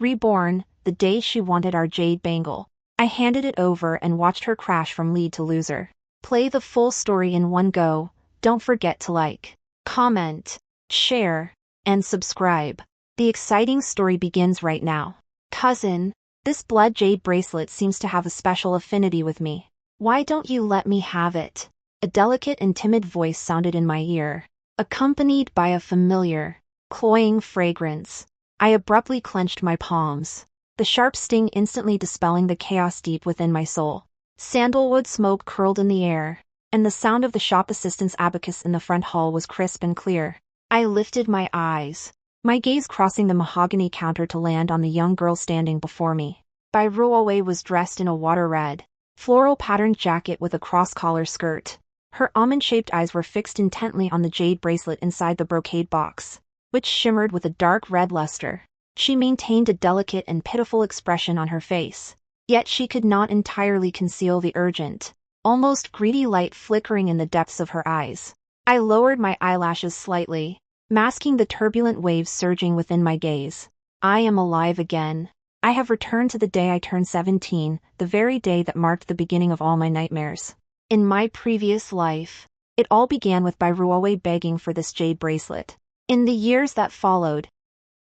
Reborn, the day she wanted our jade bangle. I handed it over and watched her crash from lead to loser. Play the full story in one go. Don't forget to like, comment, share, and subscribe. The exciting story begins right now. Cousin, this blood jade bracelet seems to have a special affinity with me. Why don't you let me have it? A delicate and timid voice sounded in my ear, accompanied by a familiar, cloying fragrance. I abruptly clenched my palms, the sharp sting instantly dispelling the chaos deep within my soul. Sandalwood smoke curled in the air, and the sound of the shop assistant's abacus in the front hall was crisp and clear. I lifted my eyes, my gaze crossing the mahogany counter to land on the young girl standing before me. Bai Ruowei was dressed in a water-red, floral-patterned jacket with a cross-collar skirt. Her almond-shaped eyes were fixed intently on the jade bracelet inside the brocade box, which shimmered with a dark red luster. She maintained a delicate and pitiful expression on her face, yet she could not entirely conceal the urgent, almost greedy light flickering in the depths of her eyes. I lowered my eyelashes slightly, masking the turbulent waves surging within my gaze. I am alive again. I have returned to the day I turned 17, the very day that marked the beginning of all my nightmares. In my previous life, it all began with Bai Ruowei begging for this jade bracelet. In the years that followed,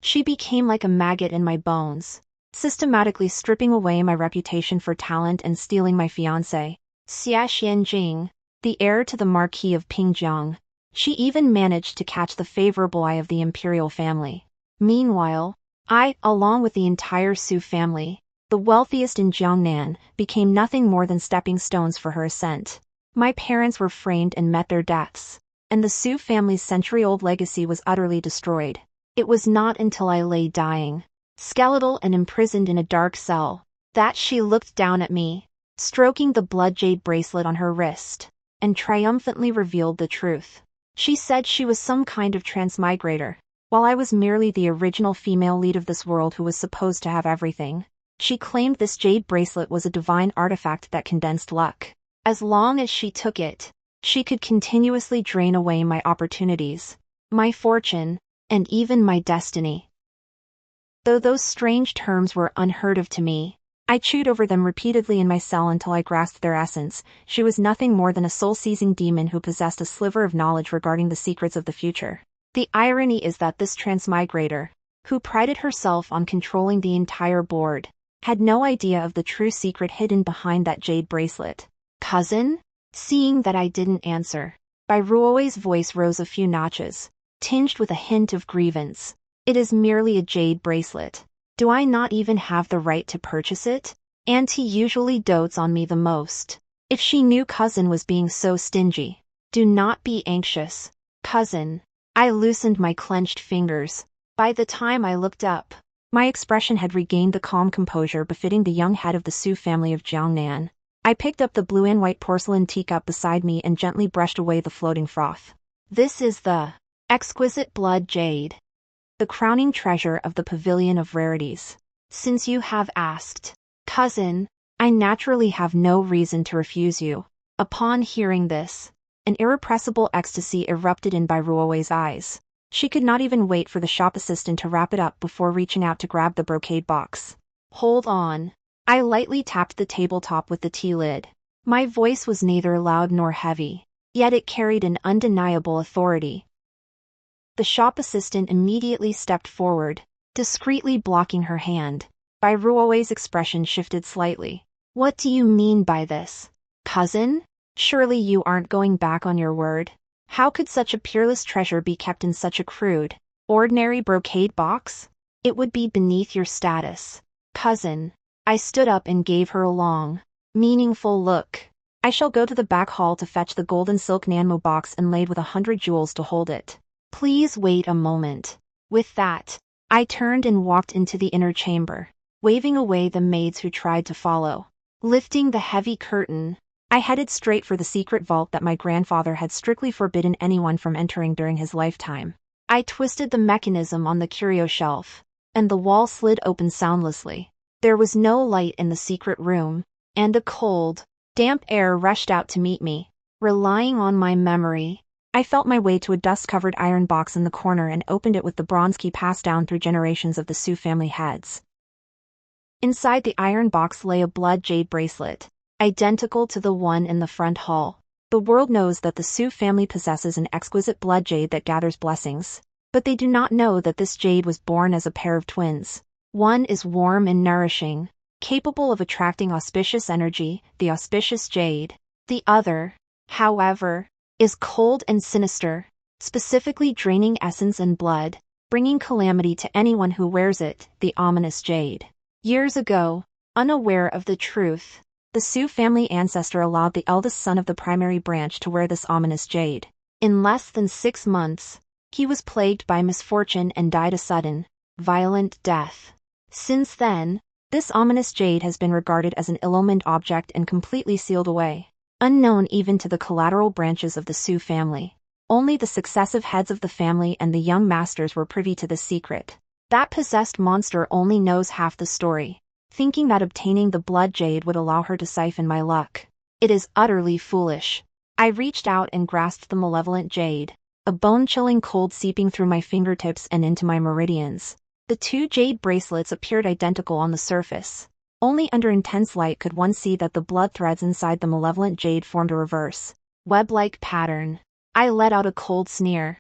she became like a maggot in my bones, systematically stripping away my reputation for talent and stealing my fiancé, Xia Xianjing, the heir to the Marquis of Pingjiang. She even managed to catch the favorable eye of the imperial family. Meanwhile, I, along with the entire Su family, the wealthiest in Jiangnan, became nothing more than stepping stones for her ascent. My parents were framed and met their deaths, and the Su family's century-old legacy was utterly destroyed. It was not until I lay dying, skeletal and imprisoned in a dark cell, that she looked down at me, stroking the blood jade bracelet on her wrist, and triumphantly revealed the truth. She said she was some kind of transmigrator, while I was merely the original female lead of this world who was supposed to have everything. She claimed this jade bracelet was a divine artifact that condensed luck. As long as she took it, she could continuously drain away my opportunities, my fortune, and even my destiny. Though those strange terms were unheard of to me, I chewed over them repeatedly in my cell until I grasped their essence. She was nothing more than a soul-seizing demon who possessed a sliver of knowledge regarding the secrets of the future. The irony is that this transmigrator, who prided herself on controlling the entire board, had no idea of the true secret hidden behind that jade bracelet. Cousin? Seeing that I didn't answer, Bai Ruowei's voice rose a few notches, tinged with a hint of grievance. It is merely a jade bracelet. Do I not even have the right to purchase it? Auntie usually dotes on me the most. If she knew cousin was being so stingy. Do not be anxious, cousin. I loosened my clenched fingers. By the time I looked up, my expression had regained the calm composure befitting the young head of the Su family of Jiangnan. I picked up the blue and white porcelain teacup beside me and gently brushed away the floating froth. This is the exquisite blood jade, the crowning treasure of the Pavilion of Rarities. Since you have asked, cousin, I naturally have no reason to refuse you. Upon hearing this, an irrepressible ecstasy erupted in Bai Ruowei's eyes. She could not even wait for the shop assistant to wrap it up before reaching out to grab the brocade box. Hold on. I lightly tapped the tabletop with the tea lid. My voice was neither loud nor heavy, yet it carried an undeniable authority. The shop assistant immediately stepped forward, discreetly blocking her hand. Bai Ruowei's expression shifted slightly. What do you mean by this, cousin? Surely you aren't going back on your word? How could such a peerless treasure be kept in such a crude, ordinary brocade box? It would be beneath your status, cousin. I stood up and gave her a long, meaningful look. I shall go to the back hall to fetch the golden silk Nanmo box inlaid with 100 jewels to hold it. Please wait a moment. With that, I turned and walked into the inner chamber, waving away the maids who tried to follow. Lifting the heavy curtain, I headed straight for the secret vault that my grandfather had strictly forbidden anyone from entering during his lifetime. I twisted the mechanism on the curio shelf, and the wall slid open soundlessly. There was no light in the secret room, and a cold, damp air rushed out to meet me. Relying on my memory, I felt my way to a dust-covered iron box in the corner and opened it with the bronze key passed down through generations of the Su family heads. Inside the iron box lay a blood jade bracelet, identical to the one in the front hall. The world knows that the Su family possesses an exquisite blood jade that gathers blessings, but they do not know that this jade was born as a pair of twins. One is warm and nourishing, capable of attracting auspicious energy, the auspicious jade. The other, however, is cold and sinister, specifically draining essence and blood, bringing calamity to anyone who wears it, the ominous jade. Years ago, unaware of the truth, the Su family ancestor allowed the eldest son of the primary branch to wear this ominous jade. In less than 6 months, he was plagued by misfortune and died a sudden, violent death. Since then, this ominous jade has been regarded as an ill-omened object and completely sealed away, unknown even to the collateral branches of the Su family. Only the successive heads of the family and the young masters were privy to the secret. That possessed monster only knows half the story, thinking that obtaining the blood jade would allow her to siphon my luck. It is utterly foolish. I reached out and grasped the malevolent jade, a bone-chilling cold seeping through my fingertips and into my meridians. The 2 jade bracelets appeared identical on the surface. Only under intense light could one see that the blood threads inside the malevolent jade formed a reverse, web-like pattern. I let out a cold sneer,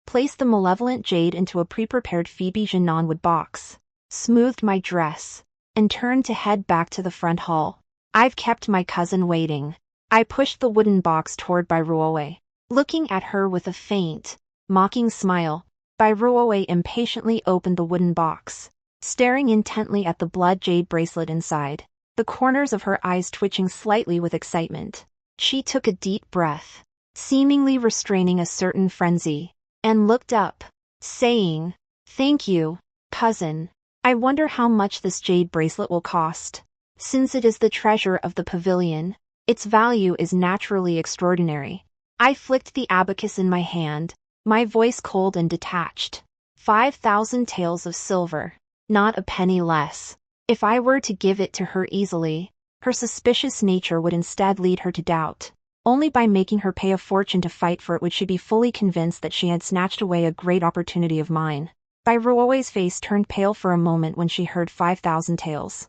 placed the malevolent jade into a pre-prepared Phoebe Genon wood box, smoothed my dress, and turned to head back to the front hall. I've kept my cousin waiting. I pushed the wooden box toward Bairuoe. Looking at her with a faint, mocking smile, Bairuoe impatiently opened the wooden box, staring intently at the blood jade bracelet inside, the corners of her eyes twitching slightly with excitement. She took a deep breath, seemingly restraining a certain frenzy, and looked up, saying, "Thank you, cousin. I wonder how much this jade bracelet will cost. Since it is the treasure of the pavilion, its value is naturally extraordinary." I flicked the abacus in my hand, my voice cold and detached. 5,000 taels of silver, not a penny less. If I were to give it to her easily, her suspicious nature would instead lead her to doubt. Only by making her pay a fortune to fight for it would she be fully convinced that she had snatched away a great opportunity of mine. Bairuoe's face turned pale for a moment when she heard 5,000 taels.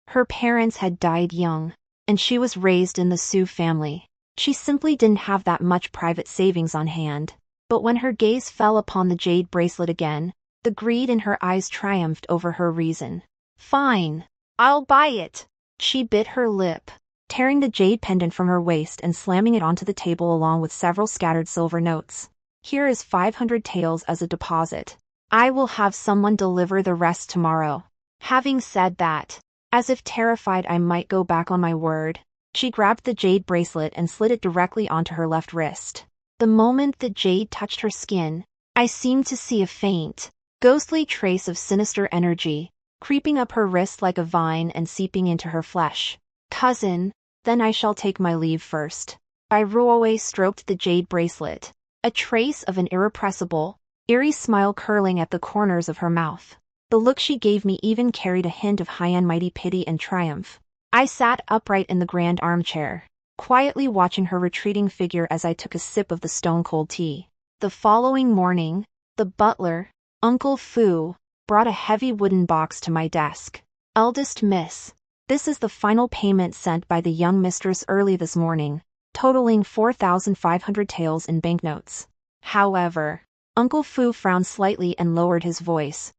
Her parents had died young, and she was raised in the Su family. She simply didn't have that much private savings on hand. But when her gaze fell upon the jade bracelet again, the greed in her eyes triumphed over her reason. "Fine. I'll buy it." She bit her lip, tearing the jade pendant from her waist and slamming it onto the table along with several scattered silver notes. "Here is 500 taels as a deposit. I will have someone deliver the rest tomorrow." Having said that, as if terrified I might go back on my word, she grabbed the jade bracelet and slid it directly onto her left wrist. The moment the jade touched her skin, I seemed to see a faint, ghostly trace of sinister energy, creeping up her wrist like a vine and seeping into her flesh. "Cousin, then I shall take my leave first." Bairuoe stroked the jade bracelet, a trace of an irrepressible, eerie smile curling at the corners of her mouth. The look she gave me even carried a hint of high-end mighty pity and triumph. I sat upright in the grand armchair, quietly watching her retreating figure as I took a sip of the stone-cold tea. The following morning, the butler, Uncle Fu, brought a heavy wooden box to my desk. "Eldest Miss, this is the final payment sent by the young mistress early this morning, totaling 4,500 taels in banknotes." However, Uncle Fu frowned slightly and lowered his voice.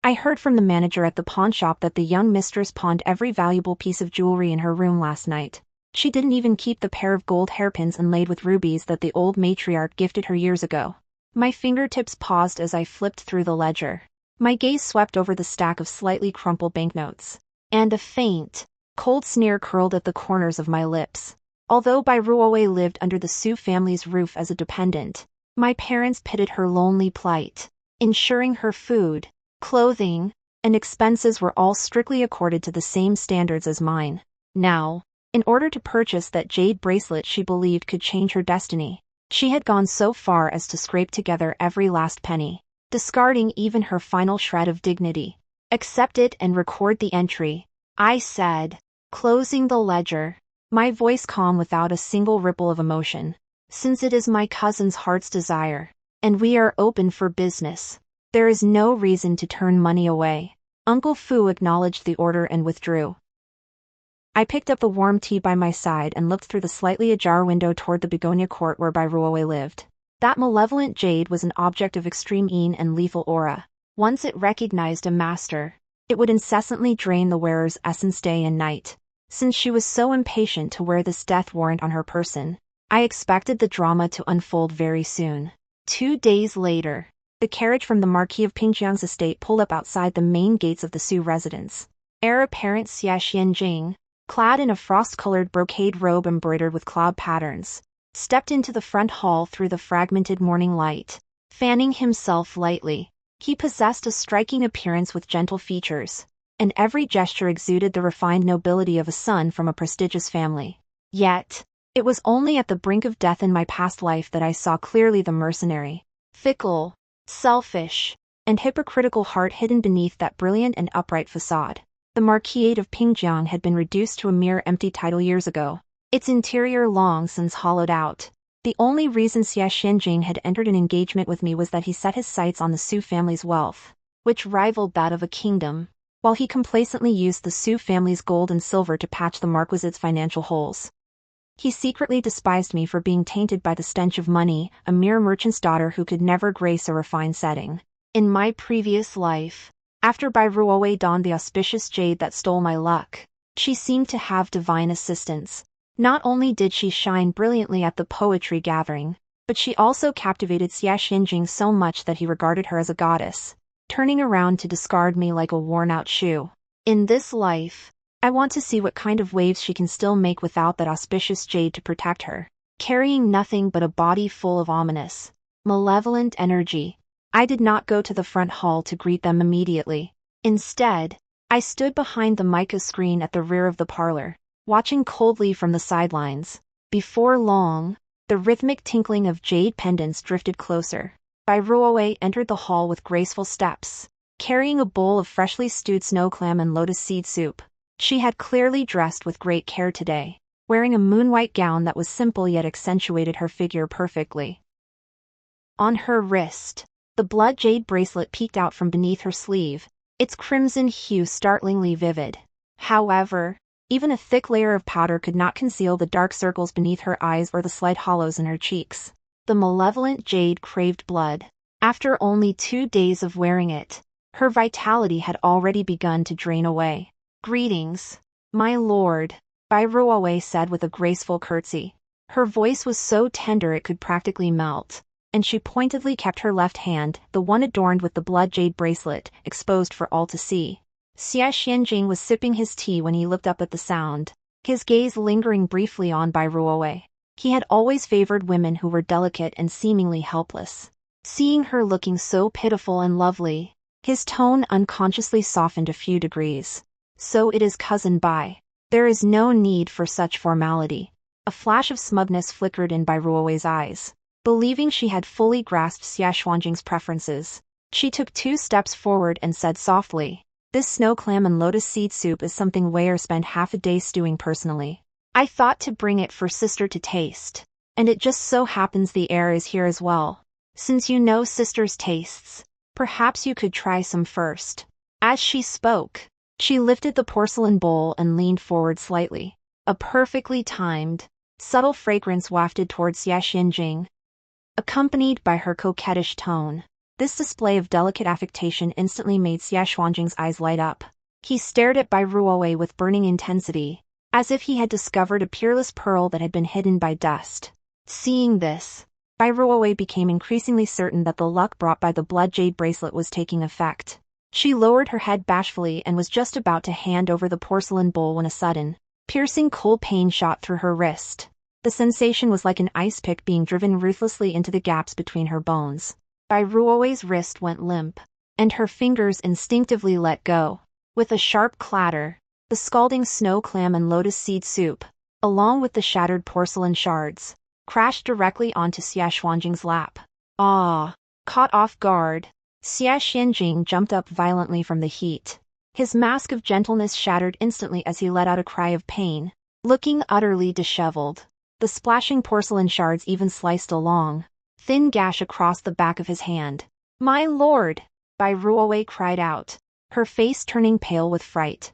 "I heard from the manager at the pawn shop that the young mistress pawned every valuable piece of jewelry in her room last night. She didn't even keep the pair of gold hairpins inlaid with rubies that the old matriarch gifted her years ago." My fingertips paused as I flipped through the ledger. My gaze swept over the stack of slightly crumpled banknotes, and a faint, cold sneer curled at the corners of my lips. Although Bairuoe lived under the Su family's roof as a dependent, my parents pitied her lonely plight, ensuring her food, clothing, and expenses were all strictly accorded to the same standards as mine. Now, in order to purchase that jade bracelet she believed could change her destiny, she had gone so far as to scrape together every last penny, discarding even her final shred of dignity. "Accept it and record the entry," I said, closing the ledger, my voice calm without a single ripple of emotion. "Since it is my cousin's heart's desire, and we are open for business, there is no reason to turn money away." Uncle Fu acknowledged the order and withdrew. I picked up the warm tea by my side and looked through the slightly ajar window toward the begonia court where Bairuoe lived. That malevolent jade was an object of extreme and lethal aura. Once it recognized a master, it would incessantly drain the wearer's essence day and night. Since she was so impatient to wear this death warrant on her person, I expected the drama to unfold very soon. 2 days later, the carriage from the Marquis of Pingjiang's estate pulled up outside the main gates of the Su residence. Heir apparent Xia Xianjing, clad in a frost-colored brocade robe embroidered with cloud patterns, stepped into the front hall through the fragmented morning light, fanning himself lightly. He possessed a striking appearance with gentle features, and every gesture exuded the refined nobility of a son from a prestigious family. Yet, it was only at the brink of death in my past life that I saw clearly the mercenary, fickle, selfish, and hypocritical heart hidden beneath that brilliant and upright facade. The Marquisate of Pingjiang had been reduced to a mere empty title years ago, its interior long since hollowed out. The only reason Xia Xianjing had entered an engagement with me was that he set his sights on the Su family's wealth, which rivaled that of a kingdom, while he complacently used the Su family's gold and silver to patch the Marquisite's financial holes. He secretly despised me for being tainted by the stench of money, a mere merchant's daughter who could never grace a refined setting. In my previous life, after Bairuoe donned the auspicious jade that stole my luck, she seemed to have divine assistance. Not only did she shine brilliantly at the poetry gathering, but she also captivated Xia Xianjing so much that he regarded her as a goddess, turning around to discard me like a worn-out shoe. In this life, I want to see what kind of waves she can still make without that auspicious jade to protect her. Carrying nothing but a body full of ominous, malevolent energy, I did not go to the front hall to greet them immediately. Instead, I stood behind the mica screen at the rear of the parlor, watching coldly from the sidelines. Before long, the rhythmic tinkling of jade pendants drifted closer. Bairuoe entered the hall with graceful steps, carrying a bowl of freshly stewed snow clam and lotus seed soup. She had clearly dressed with great care today, wearing a moon-white gown that was simple yet accentuated her figure perfectly. On her wrist, the blood jade bracelet peeked out from beneath her sleeve, its crimson hue startlingly vivid. However, even a thick layer of powder could not conceal the dark circles beneath her eyes or the slight hollows in her cheeks. The malevolent jade craved blood. After only 2 days of wearing it, her vitality had already begun to drain away. "Greetings, my lord," Bairuoe said with a graceful curtsy. Her voice was so tender it could practically melt, and she pointedly kept her left hand, the one adorned with the blood jade bracelet, exposed for all to see. Xia Xianjing was sipping his tea when he looked up at the sound, his gaze lingering briefly on Bairuoe. He had always favored women who were delicate and seemingly helpless. Seeing her looking so pitiful and lovely, his tone unconsciously softened a few degrees. "So it is cousin Bai. There is no need for such formality." A flash of smugness flickered in Bairuoe's eyes. Believing she had fully grasped Xia Xianjing's preferences, she took 2 steps forward and said softly, "This snow clam and lotus seed soup is something Weir spent half a day stewing personally. I thought to bring it for sister to taste, and it just so happens the heir is here as well. Since you know sister's tastes, perhaps you could try some first." As she spoke, she lifted the porcelain bowl and leaned forward slightly. A perfectly timed, subtle fragrance wafted towards Xia Xianjing, accompanied by her coquettish tone. This display of delicate affectation instantly made Xia Xianjing's eyes light up. He stared at Bairuoe with burning intensity, as if he had discovered a peerless pearl that had been hidden by dust. Seeing this, Bairuoe became increasingly certain that the luck brought by the blood jade bracelet was taking effect. She lowered her head bashfully and was just about to hand over the porcelain bowl when a sudden, piercing cold pain shot through her wrist. The sensation was like an ice pick being driven ruthlessly into the gaps between her bones. Bairuoe's wrist went limp, and her fingers instinctively let go. With a sharp clatter, the scalding snow clam and lotus seed soup, along with the shattered porcelain shards, crashed directly onto Xia Xianjing's lap. Ah! Caught off guard, Xia Xianjing jumped up violently from the heat. His mask of gentleness shattered instantly as he let out a cry of pain. Looking utterly disheveled, the splashing porcelain shards even sliced a long, thin gash across the back of his hand. "My lord!" Bairuoe cried out, her face turning pale with fright.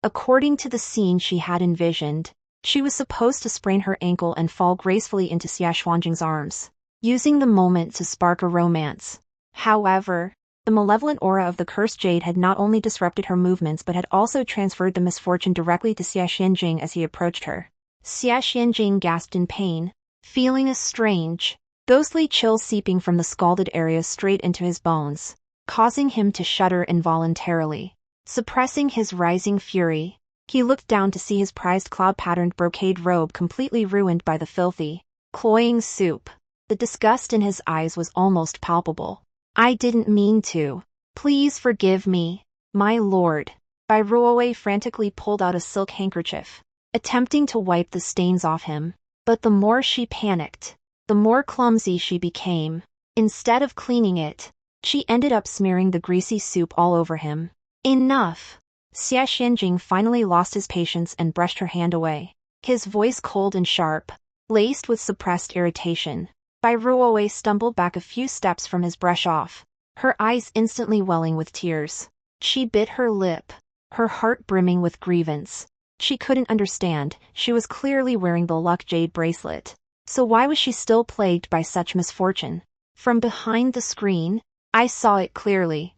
According to the scene she had envisioned, she was supposed to sprain her ankle and fall gracefully into Xia Xuanjing's arms, using the moment to spark a romance. However, the malevolent aura of the cursed jade had not only disrupted her movements but had also transferred the misfortune directly to Xia Xianjing as he approached her. Xia Xianjing gasped in pain, feeling a strange, ghostly chill seeping from the scalded area straight into his bones, causing him to shudder involuntarily. Suppressing his rising fury, he looked down to see his prized cloud-patterned brocade robe completely ruined by the filthy, cloying soup. The disgust in his eyes was almost palpable. "I didn't mean to. Please forgive me, my lord." Bai Ruowei frantically pulled out a silk handkerchief, attempting to wipe the stains off him. But the more she panicked, the more clumsy she became. Instead of cleaning it, she ended up smearing the greasy soup all over him. "Enough!" Xia Xianjing finally lost his patience and brushed her hand away, his voice cold and sharp, laced with suppressed irritation. Bai Ruowei stumbled back a few steps from his brush-off, her eyes instantly welling with tears. She bit her lip, her heart brimming with grievance. She couldn't understand, she was clearly wearing the luck jade bracelet. So why was she still plagued by such misfortune? From behind the screen, I saw it clearly.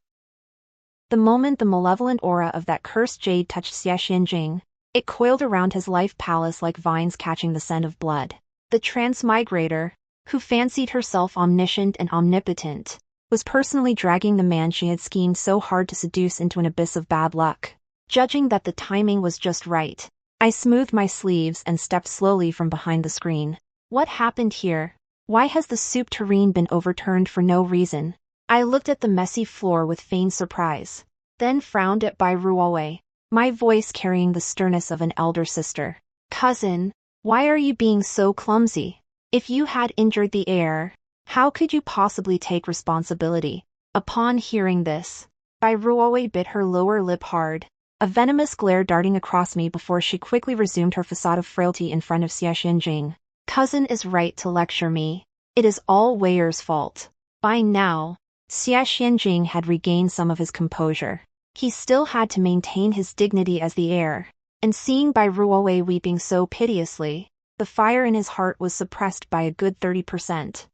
The moment the malevolent aura of that cursed jade touched Xia Xianjing, it coiled around his life palace like vines catching the scent of blood. The transmigrator, who fancied herself omniscient and omnipotent, was personally dragging the man she had schemed so hard to seduce into an abyss of bad luck. Judging that the timing was just right, I smoothed my sleeves and stepped slowly from behind the screen. What happened here? Why has the soup tureen been overturned for no reason? I looked at the messy floor with feigned surprise, then frowned at Bai Ruowei, my voice carrying the sternness of an elder sister. "Cousin, why are you being so clumsy? If you had injured the heir, how could you possibly take responsibility?" Upon hearing this, Bai Ruowei bit her lower lip hard, a venomous glare darting across me before she quickly resumed her facade of frailty in front of Xia Xianjing. "Cousin is right to lecture me. It is all Weir's fault." By now, Xia Xianjing had regained some of his composure. He still had to maintain his dignity as the heir, and seeing Bai Ruowei weeping so piteously, the fire in his heart was suppressed by a good 30%.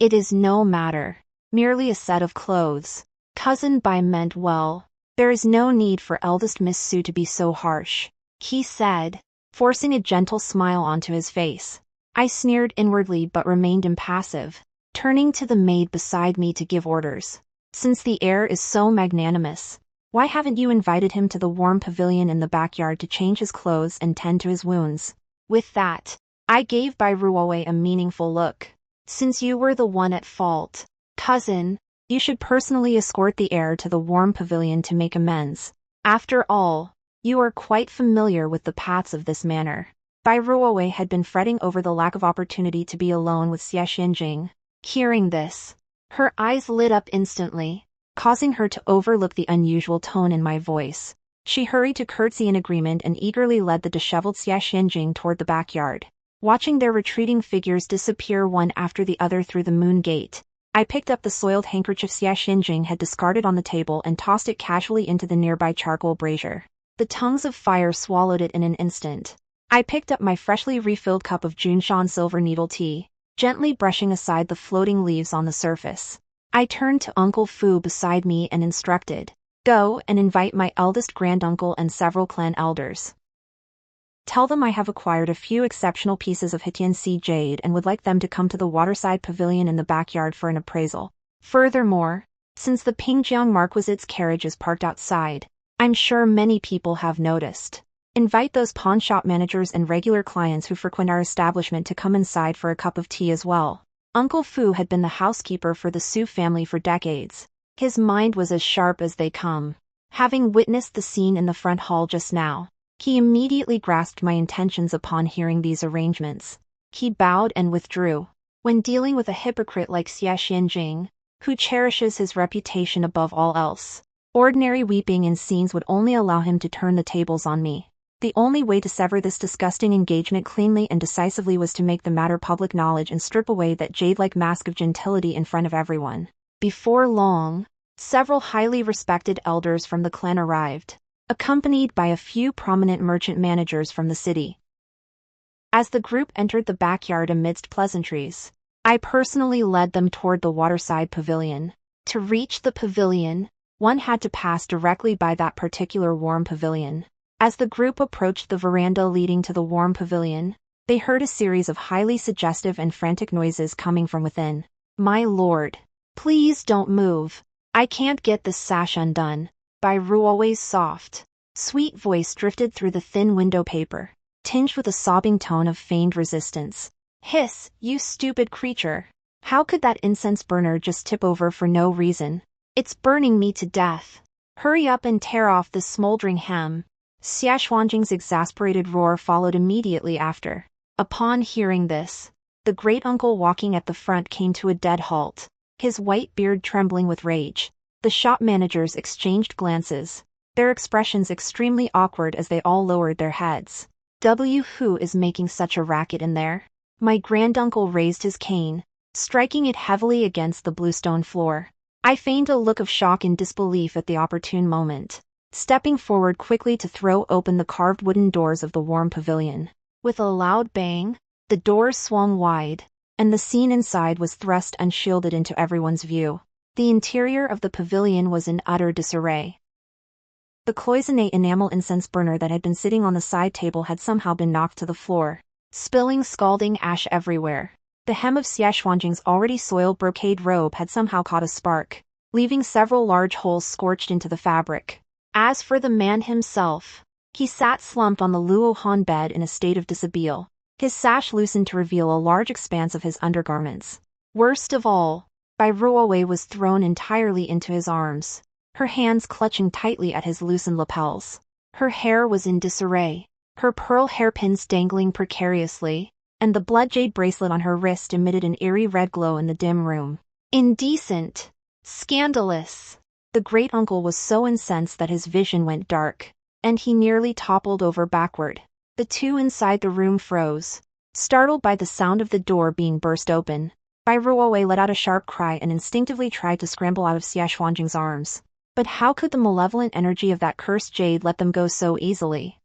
"It is no matter. Merely a set of clothes. Cousin Bai meant well. There is no need for eldest Miss Su to be so harsh," he said, forcing a gentle smile onto his face. I sneered inwardly but remained impassive, turning to the maid beside me to give orders. "Since the heir is so magnanimous, why haven't you invited him to the warm pavilion in the backyard to change his clothes and tend to his wounds?" With that, I gave Bai Ruowei a meaningful look. "Since you were the one at fault, cousin, you should personally escort the heir to the warm pavilion to make amends. After all, you are quite familiar with the paths of this manor." Bai Ruowei had been fretting over the lack of opportunity to be alone with Xia Xianjing. Hearing this, her eyes lit up instantly, causing her to overlook the unusual tone in my voice. She hurried to curtsy in agreement and eagerly led the disheveled Xia Xianjing toward the backyard. Watching their retreating figures disappear one after the other through the moon gate, I picked up the soiled handkerchief Xia Xianjing had discarded on the table and tossed it casually into the nearby charcoal brazier. The tongues of fire swallowed it in an instant. I picked up my freshly refilled cup of Junshan silver needle tea, gently brushing aside the floating leaves on the surface. I turned to Uncle Fu beside me and instructed, "Go and invite my eldest granduncle and several clan elders. Tell them I have acquired a few exceptional pieces of Hitian jade and would like them to come to the waterside pavilion in the backyard for an appraisal. Furthermore, since the Pingjiang Marquisite's carriage is parked outside, I'm sure many people have noticed. Invite those pawnshop managers and regular clients who frequent our establishment to come inside for a cup of tea as well." Uncle Fu had been the housekeeper for the Su family for decades. His mind was as sharp as they come. Having witnessed the scene in the front hall just now, he immediately grasped my intentions upon hearing these arrangements. He bowed and withdrew. When dealing with a hypocrite like Xia Xianjing, who cherishes his reputation above all else, ordinary weeping in scenes would only allow him to turn the tables on me. The only way to sever this disgusting engagement cleanly and decisively was to make the matter public knowledge and strip away that jade-like mask of gentility in front of everyone. Before long, Several highly respected elders from the clan arrived, accompanied by a few prominent merchant managers from the city. As the group entered the backyard amidst pleasantries, I personally led them toward the waterside pavilion. To reach the pavilion, one had to pass directly by that particular warm pavilion. As the group approached the veranda leading to the warm pavilion, they heard a series of highly suggestive and frantic noises coming from within. "My lord, please don't move. I can't get this sash undone." By Ruowei's soft, sweet voice drifted through the thin window paper, tinged with a sobbing tone of feigned resistance. "Hiss, you stupid creature. How could that incense burner just tip over for no reason? It's burning me to death. Hurry up and tear off this smoldering hem." Xia Xuanjing's exasperated roar followed immediately after. Upon hearing this, the great uncle walking at the front came to a dead halt, his white beard trembling with rage. The shop managers exchanged glances, their expressions extremely awkward as they all lowered their heads. Who is making such a racket in there? My granduncle raised his cane, striking it heavily against the bluestone floor. I feigned a look of shock and disbelief at the opportune moment, stepping forward quickly to throw open the carved wooden doors of the warm pavilion. With a loud bang, the doors swung wide, and the scene inside was thrust unshielded into everyone's view. The interior of the pavilion was in utter disarray. The cloisonné enamel incense burner that had been sitting on the side table had somehow been knocked to the floor, spilling scalding ash everywhere. The hem of Xia Xuanjing's already soiled brocade robe had somehow caught a spark, leaving several large holes scorched into the fabric. As for the man himself, he sat slumped on the Luohan bed in a state of dishabille, his sash loosened to reveal a large expanse of his undergarments. Worst of all, Bai Ruowei was thrown entirely into his arms, her hands clutching tightly at his loosened lapels. Her hair was in disarray, her pearl hairpins dangling precariously, and the blood jade bracelet on her wrist emitted an eerie red glow in the dim room. Indecent! Scandalous! The great uncle was so incensed that his vision went dark, and he nearly toppled over backward. The two inside the room froze, startled by the sound of the door being burst open. Bai Ruowei let out a sharp cry and instinctively tried to scramble out of Xia Xuanjing's arms. But how could the malevolent energy of that cursed jade let them go so easily?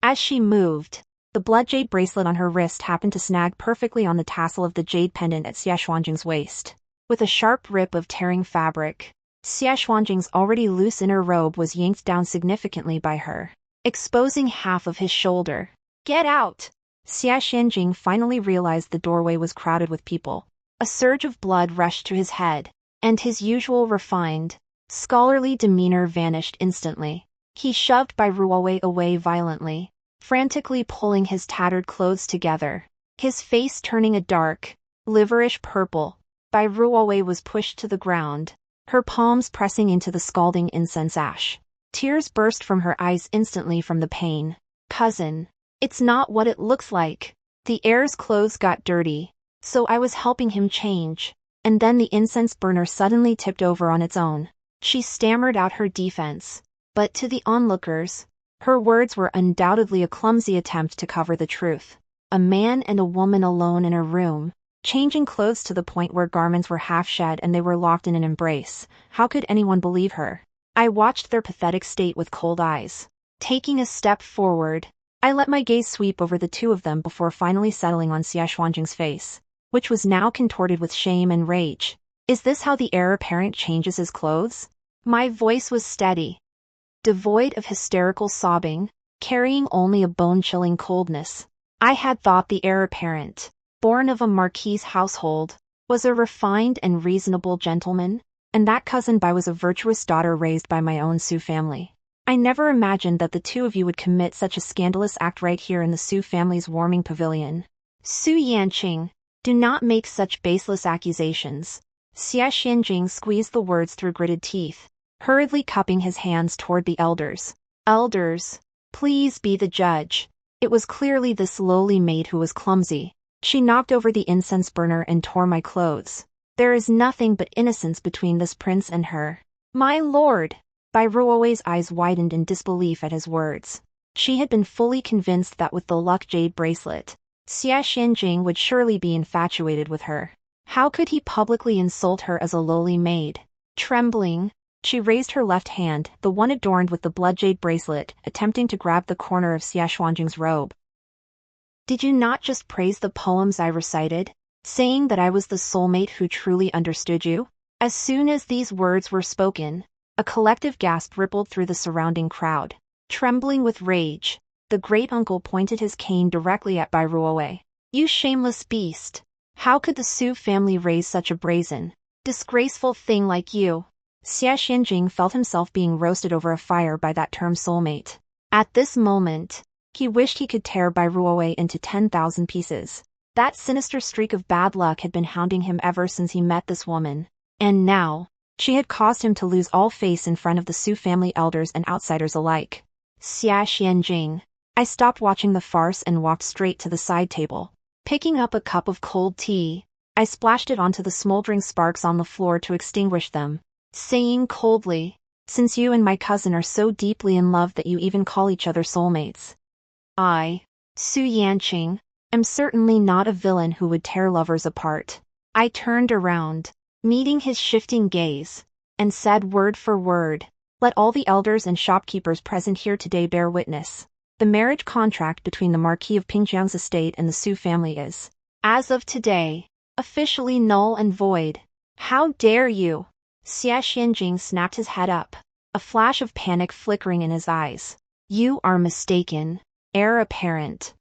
As she moved, the blood jade bracelet on her wrist happened to snag perfectly on the tassel of the jade pendant at Xia Xuanjing's waist. With a sharp rip of tearing fabric, Xia Xuanjing's already loose inner robe was yanked down significantly by her, exposing half of his shoulder. "Get out!" Xia Xuanjing finally realized the doorway was crowded with people. A surge of blood rushed to his head, and his usual refined, scholarly demeanor vanished instantly. He shoved Bai Ruowei away violently, frantically pulling his tattered clothes together, his face turning a dark, liverish purple. Bai Ruowei was pushed to the ground, her palms pressing into the scalding incense ash. Tears burst from her eyes instantly from the pain. "Cousin, it's not what it looks like. The heir's clothes got dirty, so I was helping him change, and then the incense burner suddenly tipped over on its own." She stammered out her defense, but to the onlookers, her words were undoubtedly a clumsy attempt to cover the truth. A man and a woman alone in a room, changing clothes to the point where garments were half shed and they were locked in an embrace. How could anyone believe her? I watched their pathetic state with cold eyes. Taking a step forward, I let my gaze sweep over the two of them before finally settling on Xia Xuanjing's face, which was now contorted with shame and rage. "Is this how the heir apparent changes his clothes?" My voice was steady, devoid of hysterical sobbing, carrying only a bone-chilling coldness. I had thought the heir apparent, born of a marquise household, was a refined and reasonable gentleman, and that cousin Bai was a virtuous daughter raised by my own Su family. I never imagined that the two of you would commit such a scandalous act right here in the Su family's warming pavilion. Su Yanqing, do not make such baseless accusations. Xia Xuanjing squeezed the words through gritted teeth, hurriedly cupping his hands toward the elders. "Elders, please be the judge." It was clearly this lowly maid who was clumsy. She knocked over the incense burner and tore my clothes. There is nothing but innocence between this prince and her. "My lord!" Bai Ruowei's eyes widened in disbelief at his words. She had been fully convinced that with the luck jade bracelet, Xia Xuanjing would surely be infatuated with her. How could he publicly insult her as a lowly maid? Trembling, she raised her left hand, the one adorned with the blood jade bracelet, attempting to grab the corner of Xia Xuanjing's robe. Did you not just praise the poems I recited, saying that I was the soulmate who truly understood you? As soon as these words were spoken, a collective gasp rippled through the surrounding crowd. Trembling with rage, the great-uncle pointed his cane directly at Bai Ruowei. You shameless beast! How could the Su family raise such a brazen, disgraceful thing like you? Xia Xianjing felt himself being roasted over a fire by that term soulmate. At this moment, he wished he could tear Bai Ruowei into 10,000 pieces. That sinister streak of bad luck had been hounding him ever since he met this woman. And now, she had caused him to lose all face in front of the Su family elders and outsiders alike. Xia Xianjing. I stopped watching the farce and walked straight to the side table. Picking up a cup of cold tea, I splashed it onto the smoldering sparks on the floor to extinguish them, saying coldly, since you and my cousin are so deeply in love that you even call each other soulmates, I, Su Yanqing, am certainly not a villain who would tear lovers apart. I turned around, meeting his shifting gaze, and said word for word, let all the elders and shopkeepers present here today bear witness. The marriage contract between the Marquis of Pingjiang's estate and the Su family is, as of today, officially null and void. How dare you? Xia Xianjing snapped his head up, a flash of panic flickering in his eyes. You are mistaken, heir apparent.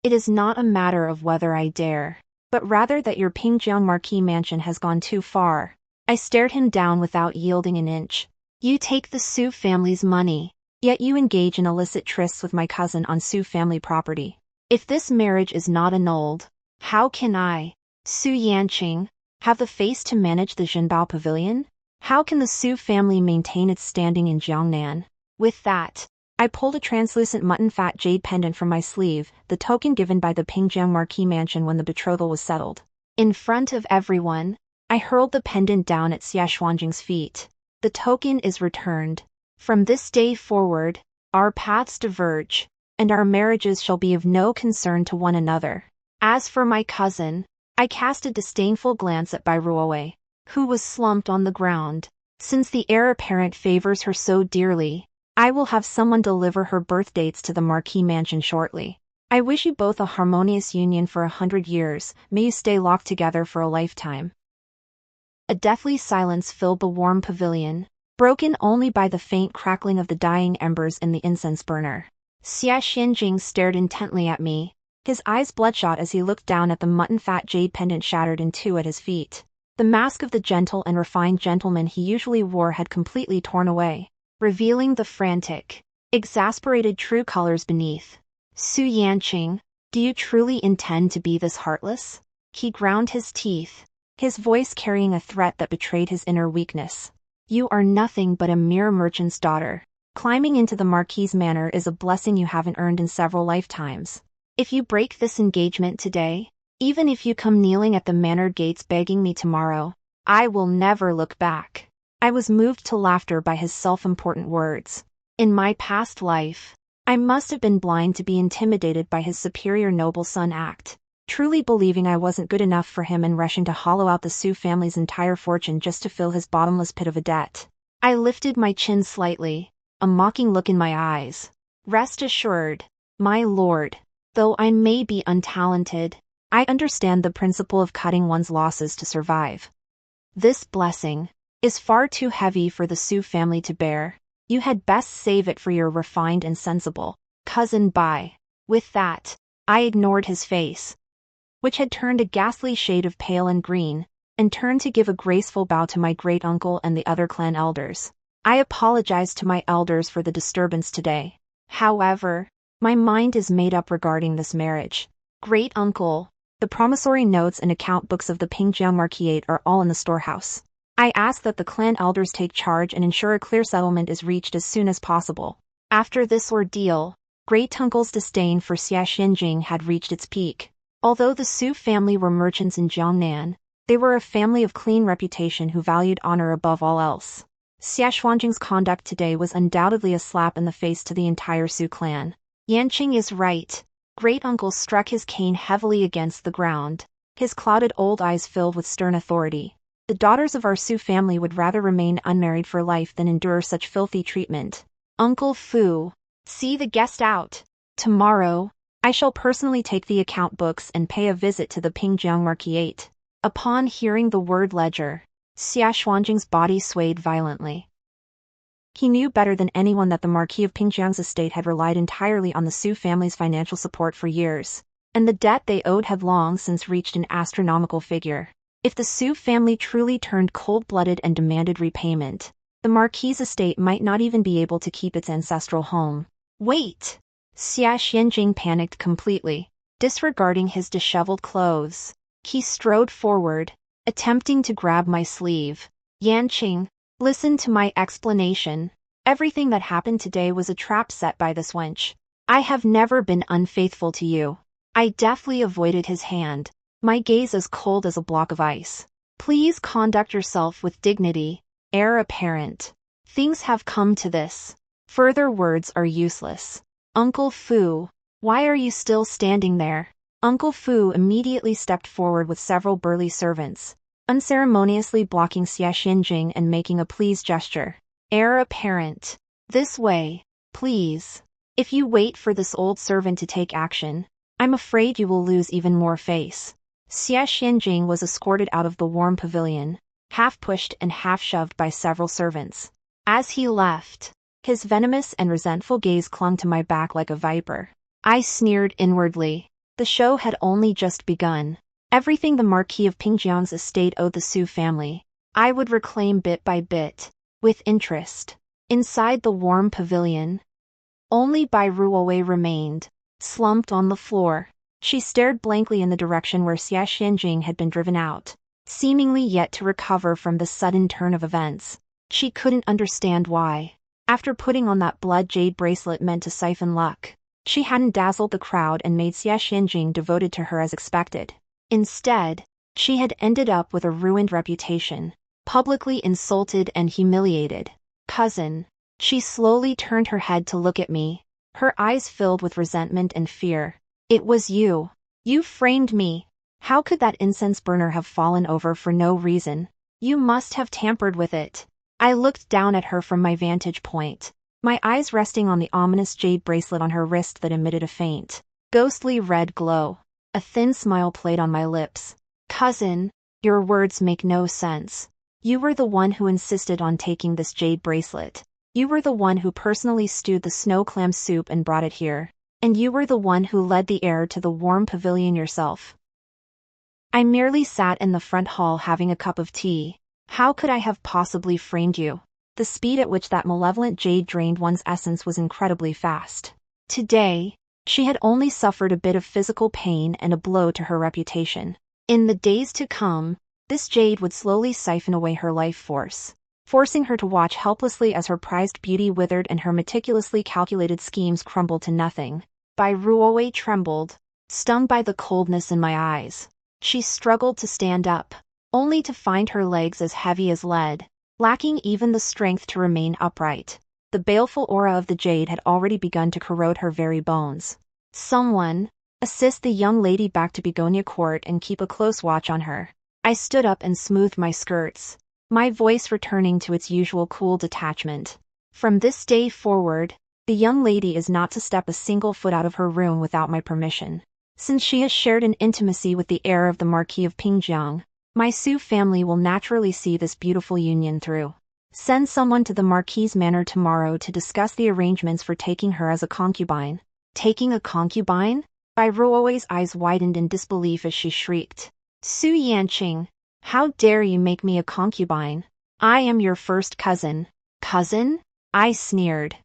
It is not a matter of whether I dare, but rather that your Pingjiang Marquis mansion has gone too far. I stared him down without yielding an inch. You take the Su family's money, yet you engage in illicit trysts with my cousin on Su family property. If this marriage is not annulled, how can I, Su Yanqing, have the face to manage the Zhenbao Pavilion? How can the Su family maintain its standing in Jiangnan? With that, I pulled a translucent mutton fat jade pendant from my sleeve, the token given by the Pingjiang Marquis mansion when the betrothal was settled. In front of everyone, I hurled the pendant down at Xia Xuanjing's feet. The token is returned. From this day forward, our paths diverge, and our marriages shall be of no concern to one another. As for my cousin, I cast a disdainful glance at Bai Ruowei, who was slumped on the ground. Since the heir apparent favors her so dearly, I will have someone deliver her birth dates to the Marquis mansion shortly. I wish you both a harmonious union for 100 years, may you stay locked together for a lifetime. A deathly silence filled the warm pavilion, broken only by the faint crackling of the dying embers in the incense burner. Xia Xianjing stared intently at me, his eyes bloodshot as he looked down at the mutton-fat jade pendant shattered in two at his feet. The mask of the gentle and refined gentleman he usually wore had completely torn away, revealing the frantic, exasperated true colors beneath. Su Yanqing, do you truly intend to be this heartless? He ground his teeth, his voice carrying a threat that betrayed his inner weakness. You are nothing but a mere merchant's daughter. Climbing into the Marquis' manor is a blessing you haven't earned in several lifetimes. If you break this engagement today, even if you come kneeling at the manor gates begging me tomorrow, I will never look back. I was moved to laughter by his self-important words. In my past life, I must have been blind to be intimidated by his superior noble son act, truly believing I wasn't good enough for him and rushing to hollow out the Su family's entire fortune just to fill his bottomless pit of a debt. I lifted my chin slightly, a mocking look in my eyes. Rest assured, my lord, though I may be untalented, I understand the principle of cutting one's losses to survive. This blessing is far too heavy for the Su family to bear. You had best save it for your refined and sensible cousin Bai. With that, I ignored his face, which had turned a ghastly shade of pale and green, and turned to give a graceful bow to my great-uncle and the other clan elders. I apologized to my elders for the disturbance today. However, my mind is made up regarding this marriage. Great-uncle, the promissory notes and account books of the Pingjiang Marquis are all in the storehouse. I ask that the clan elders take charge and ensure a clear settlement is reached as soon as possible. After this ordeal, Great-uncle's disdain for Xia Xianjing had reached its peak. Although the Su family were merchants in Jiangnan, they were a family of clean reputation who valued honor above all else. Xia Xuanjing's conduct today was undoubtedly a slap in the face to the entire Su clan. Yanqing is right. Great-uncle struck his cane heavily against the ground, his clouded old eyes filled with stern authority. The daughters of our Su family would rather remain unmarried for life than endure such filthy treatment. Uncle Fu, see the guest out. Tomorrow, I shall personally take the account books and pay a visit to the Pingjiang Marquisate. Upon hearing the word ledger, Xia Xuanjing's body swayed violently. He knew better than anyone that the Marquis of Pingjiang's estate had relied entirely on the Su family's financial support for years, and the debt they owed had long since reached an astronomical figure. If the Su family truly turned cold-blooded and demanded repayment, the Marquis's estate might not even be able to keep its ancestral home. Wait! Xia Xianjing panicked completely, disregarding his disheveled clothes. He strode forward, attempting to grab my sleeve. Yanqing, listen to my explanation. Everything that happened today was a trap set by this wench. I have never been unfaithful to you. I deftly avoided his hand, my gaze as cold as a block of ice. Please conduct yourself with dignity, heir apparent. Things have come to this. Further words are useless. Uncle Fu, why are you still standing there? Uncle Fu immediately stepped forward with several burly servants, unceremoniously blocking Xia Xianjing and making a please gesture. Heir apparent. This way, please. If you wait for this old servant to take action, I'm afraid you will lose even more face. Xia Xianjing was escorted out of the warm pavilion, half pushed and half shoved by several servants. As he left, his venomous and resentful gaze clung to my back like a viper. I sneered inwardly. The show had only just begun. Everything the Marquis of Pingjiang's estate owed the Su family, I would reclaim bit by bit, with interest. Inside the warm pavilion, only Bai Ruowei remained, slumped on the floor. She stared blankly in the direction where Xia Xianjing had been driven out, seemingly yet to recover from the sudden turn of events. She couldn't understand why. After putting on that blood jade bracelet meant to siphon luck, she hadn't dazzled the crowd and made Xia Xianjing devoted to her as expected. Instead, she had ended up with a ruined reputation, publicly insulted and humiliated. Cousin. She slowly turned her head to look at me, her eyes filled with resentment and fear. It was you. You framed me. How could that incense burner have fallen over for no reason? You must have tampered with it. I looked down at her from my vantage point, my eyes resting on the ominous jade bracelet on her wrist that emitted a faint, ghostly red glow. A thin smile played on my lips. Cousin, your words make no sense. You were the one who insisted on taking this jade bracelet. You were the one who personally stewed the snow clam soup and brought it here. And you were the one who led the heir to the warm pavilion yourself. I merely sat in the front hall having a cup of tea. How could I have possibly framed you? The speed at which that malevolent jade drained one's essence was incredibly fast. Today, she had only suffered a bit of physical pain and a blow to her reputation. In the days to come, this jade would slowly siphon away her life force, forcing her to watch helplessly as her prized beauty withered and her meticulously calculated schemes crumbled to nothing. Bai Ruowei trembled, stung by the coldness in my eyes. She struggled to stand up, only to find her legs as heavy as lead, lacking even the strength to remain upright. The baleful aura of the jade had already begun to corrode her very bones. Someone, assist the young lady back to Begonia Court and keep a close watch on her. I stood up and smoothed my skirts, my voice returning to its usual cool detachment. From this day forward, the young lady is not to step a single foot out of her room without my permission. Since she has shared an intimacy with the heir of the Marquis of Pingjiang, my Su family will naturally see this beautiful union through. Send someone to the Marquis's manor tomorrow to discuss the arrangements for taking her as a concubine. Taking a concubine? Bai Ruowei's eyes widened in disbelief as she shrieked. Su Yanqing, how dare you make me a concubine? I am your first cousin. Cousin? I sneered.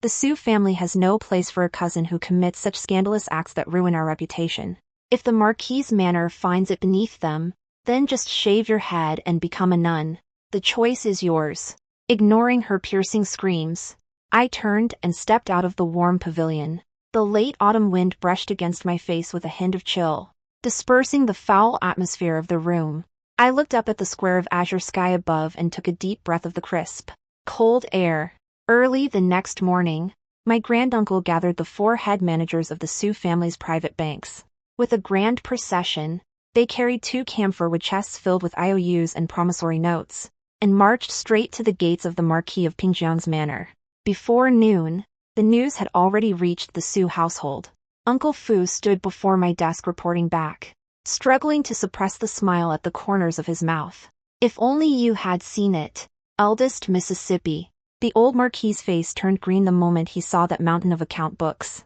The Su family has no place for a cousin who commits such scandalous acts that ruin our reputation. If the Marquis's manor finds it beneath them, then just shave your head and become a nun. The choice is yours. Ignoring her piercing screams, I turned and stepped out of the warm pavilion. The late autumn wind brushed against my face with a hint of chill, dispersing the foul atmosphere of the room. I looked up at the square of azure sky above and took a deep breath of the crisp, cold air. Early the next morning, my granduncle gathered the 4 head managers of the Su family's private banks. With a grand procession, They carried 2 camphor-wood chests filled with IOUs and promissory notes, and marched straight to the gates of the Marquis of Pingjiang's manor. Before noon, the news had already reached the Su household. Uncle Fu stood before my desk reporting back, struggling to suppress the smile at the corners of his mouth. If only you had seen it, eldest Mississippi. The old Marquis's face turned green the moment he saw that mountain of account books.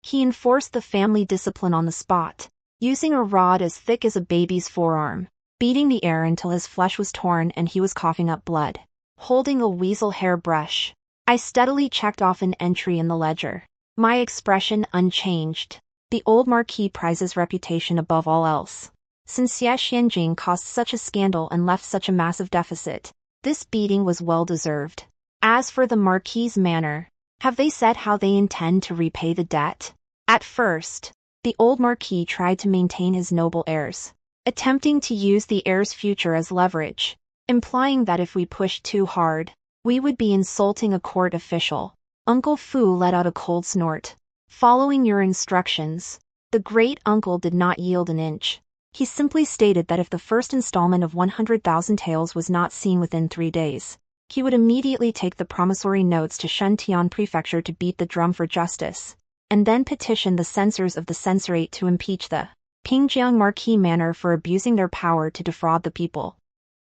He enforced the family discipline on the spot, using a rod as thick as a baby's forearm, beating the air until his flesh was torn and he was coughing up blood. Holding a weasel hair brush, I steadily checked off an entry in the ledger, my expression unchanged. The old Marquis prizes reputation above all else. Since Xie Xianjing caused such a scandal and left such a massive deficit, this beating was well-deserved. As for the Marquis's manor, have they said how they intend to repay the debt? At first, the old Marquis tried to maintain his noble heirs, attempting to use the heir's future as leverage, implying that if we pushed too hard, we would be insulting a court official. Uncle Fu let out a cold snort. Following your instructions, the great-uncle did not yield an inch. He simply stated that if the first installment of 100,000 taels was not seen within 3 days, he would immediately take the promissory notes to Shuntian Prefecture to beat the drum for justice, and then petition the censors of the censorate to impeach the Pingjiang Marquis manor for abusing their power to defraud the people.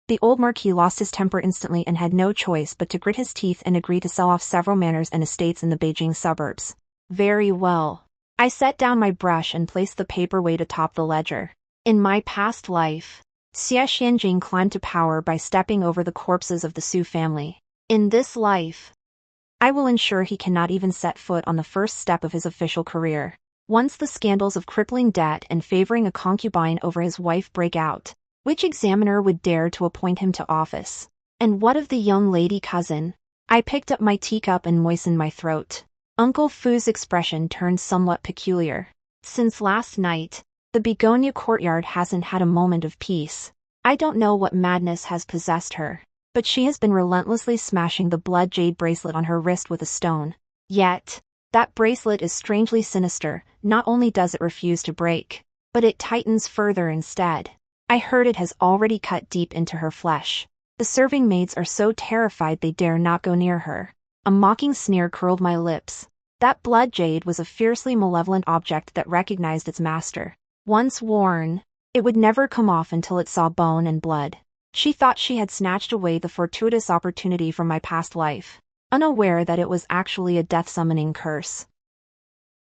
The old Marquis lost his temper instantly and had no choice but to grit his teeth and agree to sell off several manors and estates in the Beijing suburbs. Very well. I set down my brush and placed the paperweight atop the ledger. In my past life, Xie Xianjing climbed to power by stepping over the corpses of the Su family. In this life, I will ensure he cannot even set foot on the first step of his official career. Once the scandals of crippling debt and favoring a concubine over his wife break out, which examiner would dare to appoint him to office? And what of the young lady cousin? I picked up my teacup and moistened my throat. Uncle Fu's expression turned somewhat peculiar. Since last night, the Begonia courtyard hasn't had a moment of peace. I don't know what madness has possessed her, but she has been relentlessly smashing the blood jade bracelet on her wrist with a stone. Yet, that bracelet is strangely sinister. Not only does it refuse to break, but it tightens further instead. I heard it has already cut deep into her flesh. The serving maids are so terrified they dare not go near her. A mocking sneer curled my lips. That blood jade was a fiercely malevolent object that recognized its master. Once worn, it would never come off until it saw bone and blood. She thought she had snatched away the fortuitous opportunity from my past life, unaware that it was actually a death-summoning curse.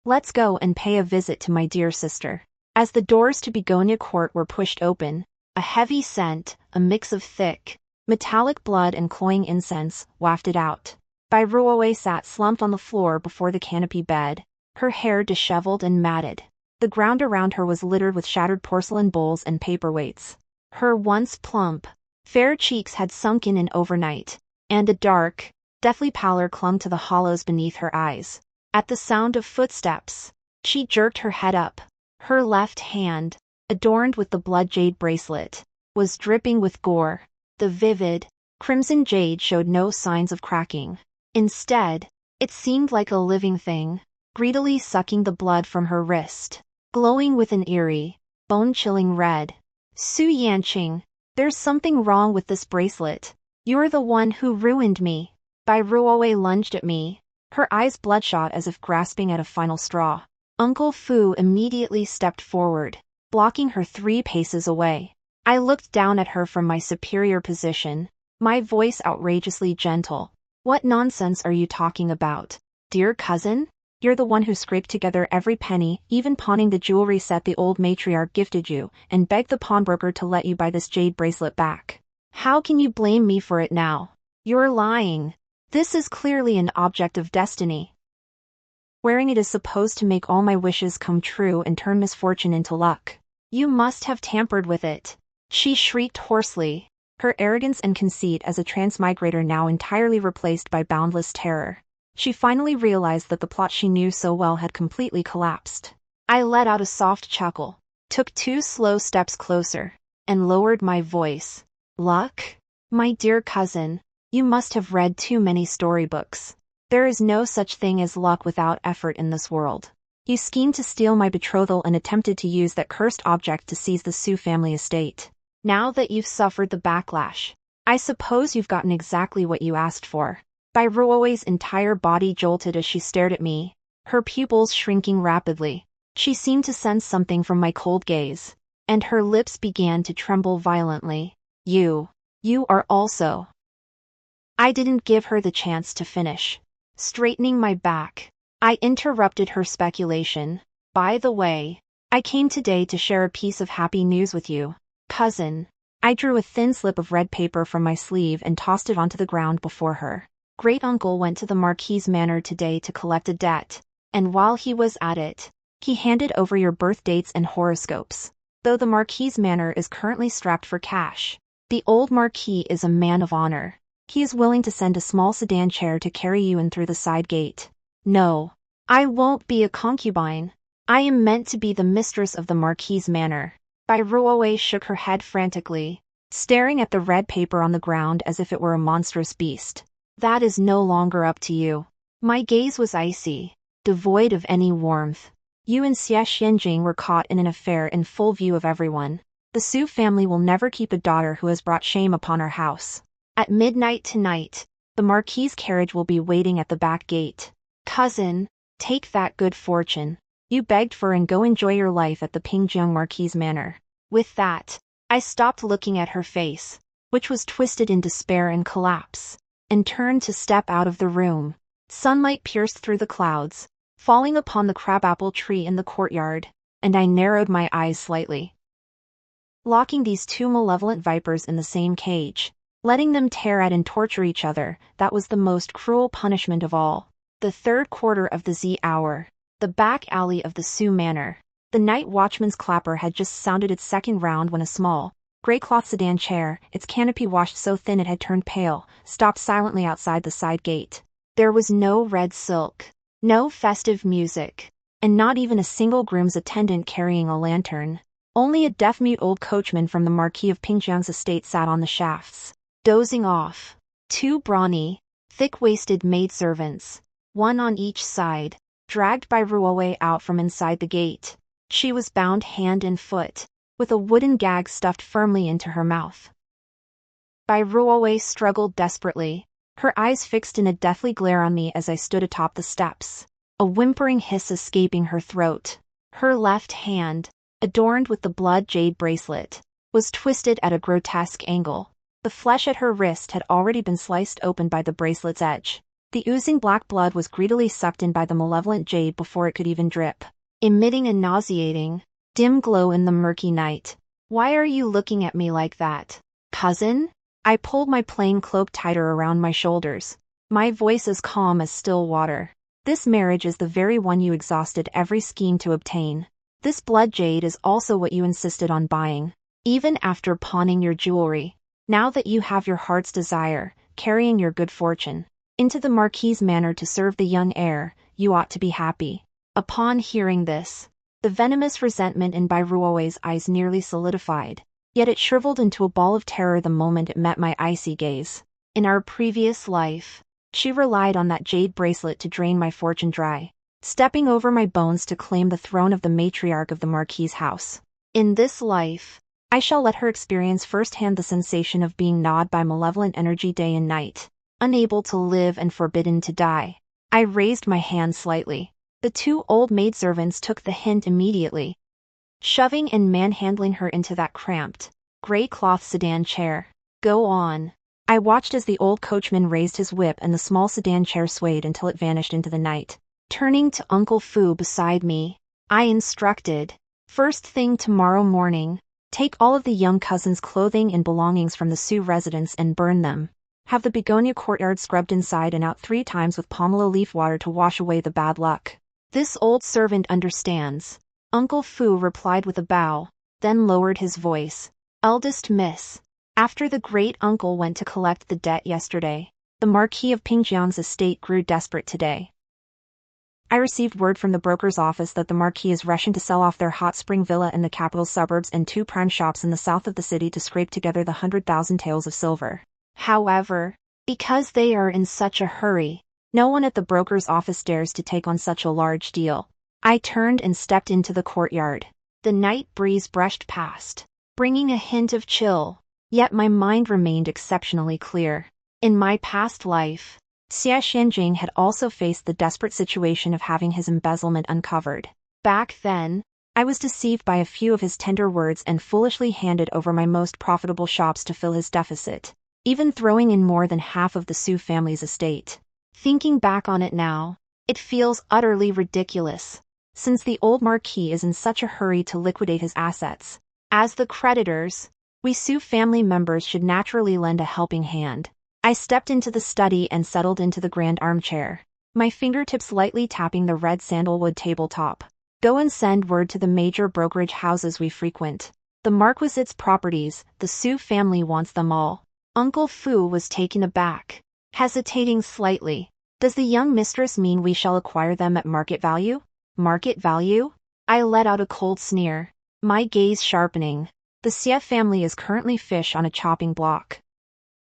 Let's go and pay a visit to my dear sister. As the doors to Begonia Court were pushed open, a heavy scent, a mix of thick, metallic blood and cloying incense, wafted out. Bai Ruoe sat slumped on the floor before the canopy bed, her hair disheveled and matted. The ground around her was littered with shattered porcelain bowls and paperweights. Her once plump, fair cheeks had sunk in overnight, and a dark, deathly pallor clung to the hollows beneath her eyes. At the sound of footsteps, she jerked her head up. Her left hand, adorned with the blood jade bracelet, was dripping with gore. The vivid, crimson jade showed no signs of cracking. Instead, it seemed like a living thing, greedily sucking the blood from her wrist, glowing with an eerie, bone-chilling red. Su Yanqing, there's something wrong with this bracelet. You're the one who ruined me. Bai Ruoe lunged at me, her eyes bloodshot as if grasping at a final straw. Uncle Fu immediately stepped forward, blocking her 3 paces away. I looked down at her from my superior position, my voice outrageously gentle. What nonsense are you talking about, dear cousin? You're the one who scraped together every penny, even pawning the jewelry set the old matriarch gifted you, and begged the pawnbroker to let you buy this jade bracelet back. How can you blame me for it now? You're lying. This is clearly an object of destiny. Wearing it is supposed to make all my wishes come true and turn misfortune into luck. You must have tampered with it. She shrieked hoarsely, her arrogance and conceit as a transmigrator now entirely replaced by boundless terror. She finally realized that the plot she knew so well had completely collapsed. I let out a soft chuckle, took 2 slow steps closer, and lowered my voice. Luck? My dear cousin, you must have read too many storybooks. There is no such thing as luck without effort in this world. You schemed to steal my betrothal and attempted to use that cursed object to seize the Sue family estate. Now that you've suffered the backlash, I suppose you've gotten exactly what you asked for. Ruowe's entire body jolted as she stared at me, her pupils shrinking rapidly. She seemed to sense something from my cold gaze, and her lips began to tremble violently. You are also. I didn't give her the chance to finish. Straightening my back, I interrupted her speculation. By the way, I came today to share a piece of happy news with you, cousin. I drew a thin slip of red paper from my sleeve and tossed it onto the ground before her. Great-uncle went to the Marquis Manor today to collect a debt, and while he was at it, he handed over your birth dates and horoscopes. Though the Marquis Manor is currently strapped for cash, the old Marquis is a man of honor. He is willing to send a small sedan chair to carry you in through the side gate. No, I won't be a concubine. I am meant to be the mistress of the Marquis Manor. Ruowe shook her head frantically, staring at the red paper on the ground as if it were a monstrous beast. That is no longer up to you. My gaze was icy, devoid of any warmth. You and Xie Xianjing were caught in an affair in full view of everyone. The Su family will never keep a daughter who has brought shame upon our house. At midnight tonight, the Marquis' carriage will be waiting at the back gate. Cousin, take that good fortune you begged for and go enjoy your life at the Pingjiang Marquis Manor. With that, I stopped looking at her face, which was twisted in despair and collapse, and turned to step out of the room. Sunlight pierced through the clouds, falling upon the crabapple tree in the courtyard, and I narrowed my eyes slightly. Locking these two malevolent vipers in the same cage, letting them tear at and torture each other, that was the most cruel punishment of all. The third quarter of the Z hour. The back alley of the Su Manor. The night watchman's clapper had just sounded its second round when a small, gray cloth sedan chair, its canopy washed so thin it had turned pale, stopped silently outside the side gate. There was no red silk, no festive music, and not even a single groom's attendant carrying a lantern. Only a deaf-mute old coachman from the Marquis of Pingjiang's estate sat on the shafts, dozing off. Two brawny, thick-waisted maidservants, one on each side, dragged Ruowe out from inside the gate. She was bound hand and foot, with a wooden gag stuffed firmly into her mouth. Ruowe struggled desperately, her eyes fixed in a deathly glare on me as I stood atop the steps, a whimpering hiss escaping her throat. Her left hand, adorned with the blood jade bracelet, was twisted at a grotesque angle. The flesh at her wrist had already been sliced open by the bracelet's edge. The oozing black blood was greedily sucked in by the malevolent jade before it could even drip, emitting a nauseating, dim glow in the murky night. Why are you looking at me like that, cousin? I pulled my plain cloak tighter around my shoulders, my voice as calm as still water. This marriage is the very one you exhausted every scheme to obtain. This blood jade is also what you insisted on buying, even after pawning your jewelry. Now that you have your heart's desire, carrying your good fortune into the Marquis Manor to serve the young heir, you ought to be happy. Upon hearing this, the venomous resentment in Ruowe's eyes nearly solidified, yet it shriveled into a ball of terror the moment it met my icy gaze. In our previous life, she relied on that jade bracelet to drain my fortune dry, stepping over my bones to claim the throne of the matriarch of the Marquis' house. In this life, I shall let her experience firsthand the sensation of being gnawed by malevolent energy day and night, unable to live and forbidden to die. I raised my hand slightly. The two old maidservants took the hint immediately, shoving and manhandling her into that cramped, gray cloth sedan chair. Go on. I watched as the old coachman raised his whip and the small sedan chair swayed until it vanished into the night. Turning to Uncle Fu beside me, I instructed, first thing tomorrow morning, take all of the young cousin's clothing and belongings from the Su residence and burn them. Have the begonia courtyard scrubbed inside and out 3 times with pomelo leaf water to wash away the bad luck. This old servant understands. Uncle Fu replied with a bow, then lowered his voice. Eldest miss, after the great-uncle went to collect the debt yesterday, the Marquis of Pingjiang's estate grew desperate today. I received word from the broker's office that the Marquis is rushing to sell off their hot spring villa in the capital suburbs and 2 prime shops in the south of the city to scrape together the 100,000 taels of silver. However, because they are in such a hurry, no one at the broker's office dares to take on such a large deal. I turned and stepped into the courtyard. The night breeze brushed past, bringing a hint of chill, yet my mind remained exceptionally clear. In my past life, Xie Xianjing had also faced the desperate situation of having his embezzlement uncovered. Back then, I was deceived by a few of his tender words and foolishly handed over my most profitable shops to fill his deficit, even throwing in more than half of the Su family's estate. Thinking back on it now, it feels utterly ridiculous, since the old Marquis is in such a hurry to liquidate his assets. As the creditors, we Su family members should naturally lend a helping hand. I stepped into the study and settled into the grand armchair, my fingertips lightly tapping the red sandalwood tabletop. Go and send word to the major brokerage houses we frequent. The Marquisite's properties, the Su family wants them all. Uncle Fu was taken aback, hesitating slightly. Does the young mistress mean we shall acquire them at market value? Market value? I let out a cold sneer, my gaze sharpening. The Xie family is currently fish on a chopping block.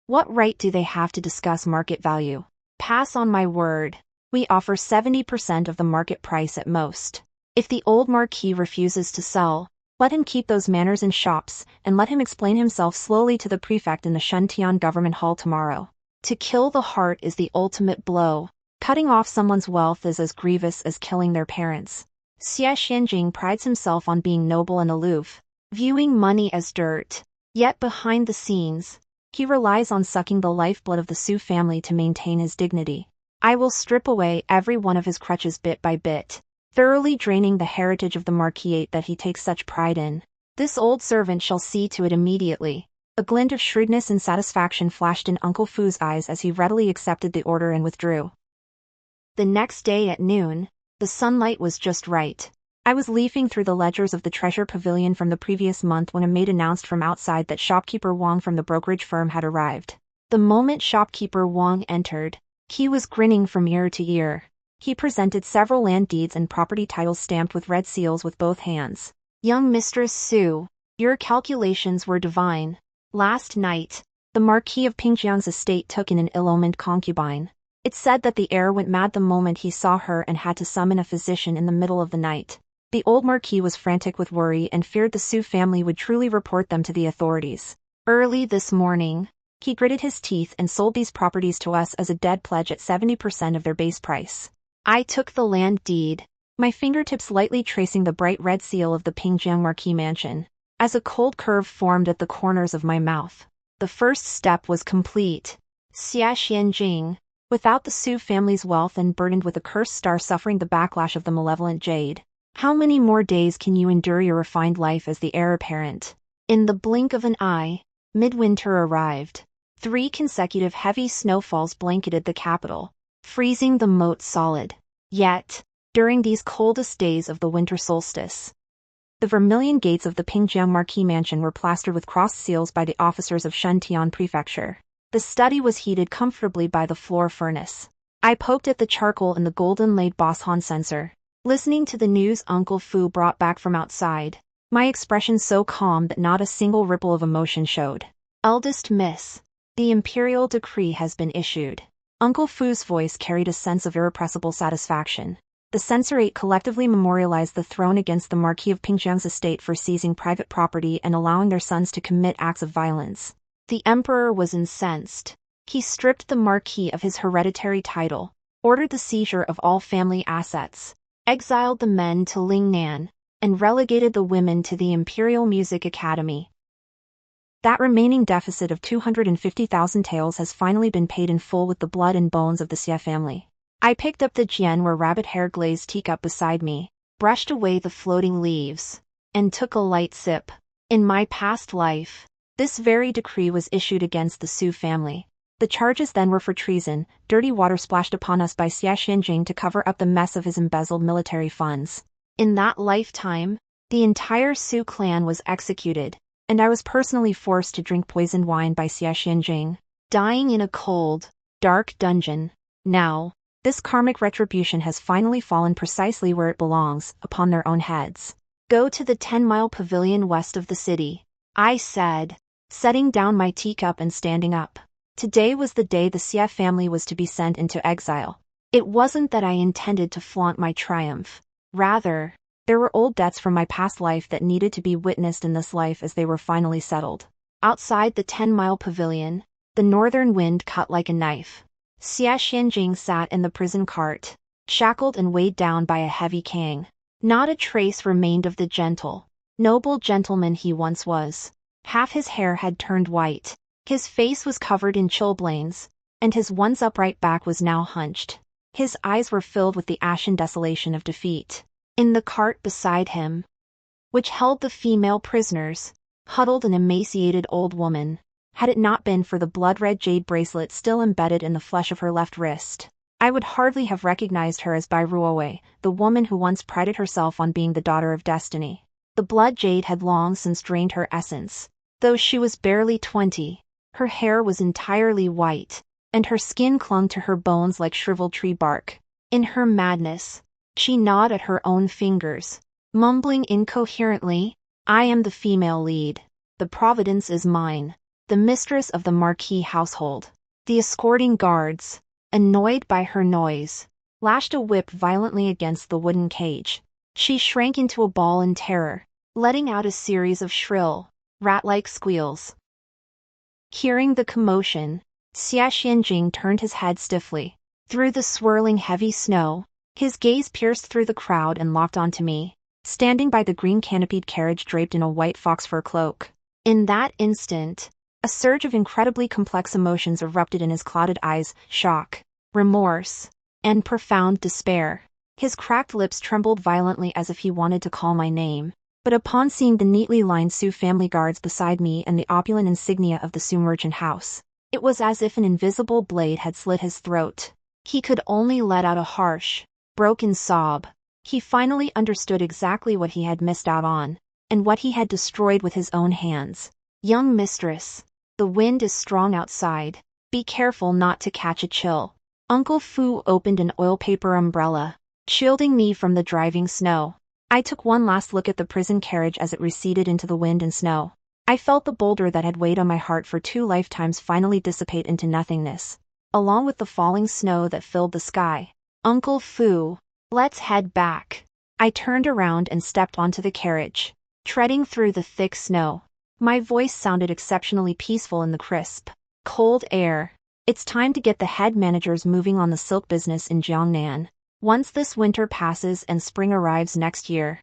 What right do they have to discuss market value? Pass on my word. We offer 70% of the market price at most. If the old Marquis refuses to sell, let him keep those manners in shops, and let him explain himself slowly to the prefect in the Shuntian government hall tomorrow. To kill the heart is the ultimate blow. Cutting off someone's wealth is as grievous as killing their parents. Xie Xianjing prides himself on being noble and aloof, viewing money as dirt. Yet behind the scenes, he relies on sucking the lifeblood of the Su family to maintain his dignity. I will strip away every one of his crutches bit by bit, thoroughly draining the heritage of the Marquisate that he takes such pride in. This old servant shall see to it immediately. A glint of shrewdness and satisfaction flashed in Uncle Fu's eyes as he readily accepted the order and withdrew. The next day at noon, the sunlight was just right. I was leafing through the ledgers of the treasure pavilion from the previous month when a maid announced from outside that shopkeeper Wang from the brokerage firm had arrived. The moment shopkeeper Wang entered, he was grinning from ear to ear. He presented several land deeds and property titles stamped with red seals with both hands. Young Mistress Su, your calculations were divine. Last night, the Marquis of Pingjiang's estate took in an ill-omened concubine. It said that the heir went mad the moment he saw her and had to summon a physician in the middle of the night. The old Marquis was frantic with worry and feared the Su family would truly report them to the authorities. Early this morning, he gritted his teeth and sold these properties to us as a dead pledge at 70% of their base price. I took the land deed, my fingertips lightly tracing the bright red seal of the Pingjiang Marquis mansion, as a cold curve formed at the corners of my mouth. The first step was complete. Xie Xianjing, without the Su family's wealth and burdened with a cursed star suffering the backlash of the malevolent jade. How many more days can you endure your refined life as the heir apparent? In the blink of an eye, midwinter arrived. 3 consecutive heavy snowfalls blanketed the capital, freezing the moat solid. Yet, during these coldest days of the winter solstice, the vermilion gates of the Pingjiang Marquis mansion were plastered with crossed seals by the officers of Shuntian Prefecture. The study was heated comfortably by the floor furnace. I poked at the charcoal in the golden-laid Boshan censer, listening to the news Uncle Fu brought back from outside, my expression so calm that not a single ripple of emotion showed. Eldest Miss, the imperial decree has been issued. Uncle Fu's voice carried a sense of irrepressible satisfaction. The censorate collectively memorialized the throne against the Marquis of Pingjiang's estate for seizing private property and allowing their sons to commit acts of violence. The emperor was incensed. He stripped the Marquis of his hereditary title, ordered the seizure of all family assets, exiled the men to Lingnan, and relegated the women to the Imperial Music Academy. That remaining deficit of 250,000 taels has finally been paid in full with the blood and bones of the Xie family. I picked up the Jian rabbit hair glazed teacup beside me, brushed away the floating leaves, and took a light sip. In my past life, this very decree was issued against the Su family. The charges then were for treason, dirty water splashed upon us by Xie Xianjing to cover up the mess of his embezzled military funds. In that lifetime, the entire Su clan was executed, and I was personally forced to drink poisoned wine by Xie Xianjing, dying in a cold, dark dungeon. Now, this karmic retribution has finally fallen precisely where it belongs, upon their own heads. Go to the 10-mile pavilion west of the city, I said, setting down my teacup and standing up. Today was the day the Xie family was to be sent into exile. It wasn't that I intended to flaunt my triumph. Rather, there were old debts from my past life that needed to be witnessed in this life as they were finally settled. Outside the 10-mile pavilion, the northern wind cut like a knife. Xia Xianjing sat in the prison cart, shackled and weighed down by a heavy cane. Not a trace remained of the gentle, noble gentleman he once was. Half his hair had turned white, his face was covered in chilblains, and his once upright back was now hunched. His eyes were filled with the ashen desolation of defeat. In the cart beside him, which held the female prisoners, huddled an emaciated old woman. Had it not been for the blood-red jade bracelet still embedded in the flesh of her left wrist, I would hardly have recognized her as Bai Ruowei, the woman who once prided herself on being the daughter of destiny. The blood jade had long since drained her essence. Though she was barely 20, her hair was entirely white, and her skin clung to her bones like shriveled tree bark. In her madness, she gnawed at her own fingers, mumbling incoherently, "I am the female lead. The providence is mine. The mistress of the Marquis household." The escorting guards, annoyed by her noise, lashed a whip violently against the wooden cage. She shrank into a ball in terror, letting out a series of shrill, rat-like squeals. Hearing the commotion, Xia Xianjing turned his head stiffly. Through the swirling heavy snow, his gaze pierced through the crowd and locked onto me, standing by the green canopied carriage draped in a white fox fur cloak. In that instant, a surge of incredibly complex emotions erupted in his clouded eyes: shock, remorse, and profound despair. His cracked lips trembled violently as if he wanted to call my name, but upon seeing the neatly lined Sioux family guards beside me and the opulent insignia of the Sioux merchant house, it was as if an invisible blade had slit his throat. He could only let out a harsh, broken sob. He finally understood exactly what he had missed out on, and what he had destroyed with his own hands. "Young mistress, the wind is strong outside. Be careful not to catch a chill." Uncle Fu opened an oil paper umbrella, shielding me from the driving snow. I took one last look at the prison carriage as it receded into the wind and snow. I felt the boulder that had weighed on my heart for 2 lifetimes finally dissipate into nothingness, along with the falling snow that filled the sky. "Uncle Fu, let's head back." I turned around and stepped onto the carriage, treading through the thick snow. My voice sounded exceptionally peaceful in the crisp, cold air. "It's time to get the head managers moving on the silk business in Jiangnan. Once this winter passes and spring arrives next year,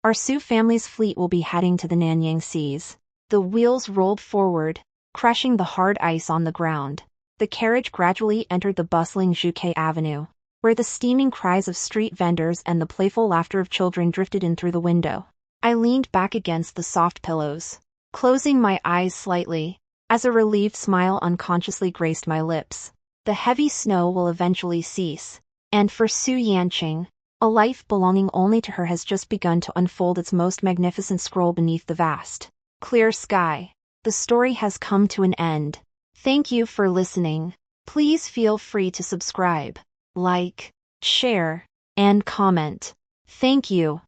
our Sioux family's fleet will be heading to the Nanyang Seas." The wheels rolled forward, crushing the hard ice on the ground. The carriage gradually entered the bustling Zhuke Avenue, where the steaming cries of street vendors and the playful laughter of children drifted in through the window. I leaned back against the soft pillows, closing my eyes slightly, as a relieved smile unconsciously graced my lips. The heavy snow will eventually cease, and for Su Yanqing, a life belonging only to her has just begun to unfold its most magnificent scroll beneath the vast, clear sky. The story has come to an end. Thank you for listening. Please feel free to subscribe, like, share, and comment. Thank you.